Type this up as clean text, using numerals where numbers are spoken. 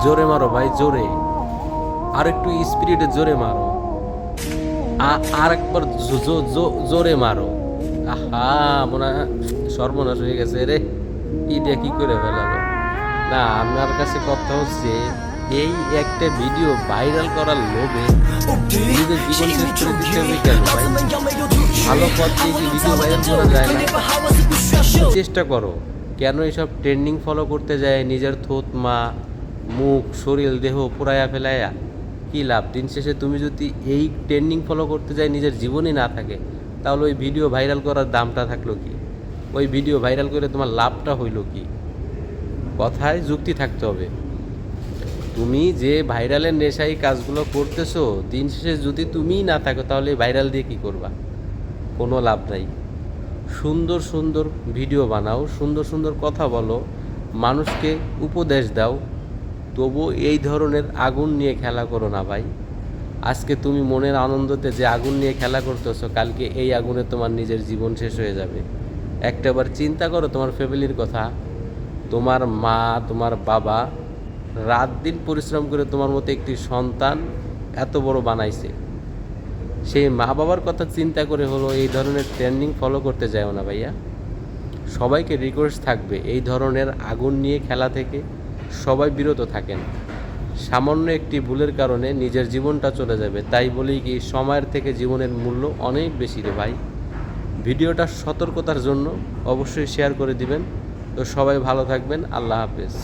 জোরে মারো ভাই, জোরে, আর একটু স্পিরিটে জোরে মারো, আর একবার জোরে মারো। আহা, মনে হয় সর্বনাশ হয়ে গেছে রে, ইটা কি করে ফেলালো। না, আমার কাছে কথা হচ্ছে, এই একটা ভিডিও ভাইরাল করার লোভে নিজেদের জীবন শেষ করে দিতে হবে কেন ভাই? ভালো পথ দিয়ে কি ভিডিও ভাইরাল করা যায় না? চেষ্টা করো। কেন এসব ট্রেন্ডিং ফলো করতে যায়? নিজের থোত মা, মুখ, শরীর, দেহ পুরাইয়া ফেলাইয়া কী লাভ? দিন শেষে তুমি যদি এই ট্রেন্ডিং ফলো করতে যাই, নিজের জীবনই না থাকে, তাহলে ওই ভিডিও ভাইরাল করার দামটা থাকলো কি? ওই ভিডিও ভাইরাল করে তোমার লাভটা হইল কি? কথায় যুক্তি থাকতে হবে। তুমি যে ভাইরালের নেশায় কাজগুলো করতেছো, দিন শেষে যদি তুমিই না থাকো, তাহলে ভাইরাল দিয়ে কী করবা? কোনো লাভ নাই। সুন্দর সুন্দর ভিডিও বানাও, সুন্দর সুন্দর কথা বলো, মানুষকে উপদেশ দাও, তবু এই ধরনের আগুন নিয়ে খেলা করো না ভাই। আজকে তুমি মনের আনন্দতে যে আগুন নিয়ে খেলা করতেছো, কালকে এই আগুনে তোমার নিজের জীবন শেষ হয়ে যাবে। একটাবার চিন্তা করো তোমার ফ্যামিলির কথা। তোমার মা, তোমার বাবা রাত দিন পরিশ্রম করে তোমার মতো একটি সন্তান এত বড় বানাইছে। সেই মা বাবার কথা চিন্তা করে হলো এই ধরনের ট্রেন্ডিং ফলো করতে যাও না ভাইয়া। সবাইকে রিকোয়েস্ট থাকবে, এই ধরনের আগুন নিয়ে খেলা থেকে সবাই বিরত থাকেন। সামান্য একটি ভুলের কারণে নিজের জীবনটা চলে যাবে। তাই বলেই কি, সময়ের থেকে জীবনের মূল্য অনেক বেশি রে ভাই। ভিডিওটা সতর্কতার জন্য অবশ্যই শেয়ার করে দিবেন। তো সবাই ভালো থাকবেন। আল্লাহ হাফেজ।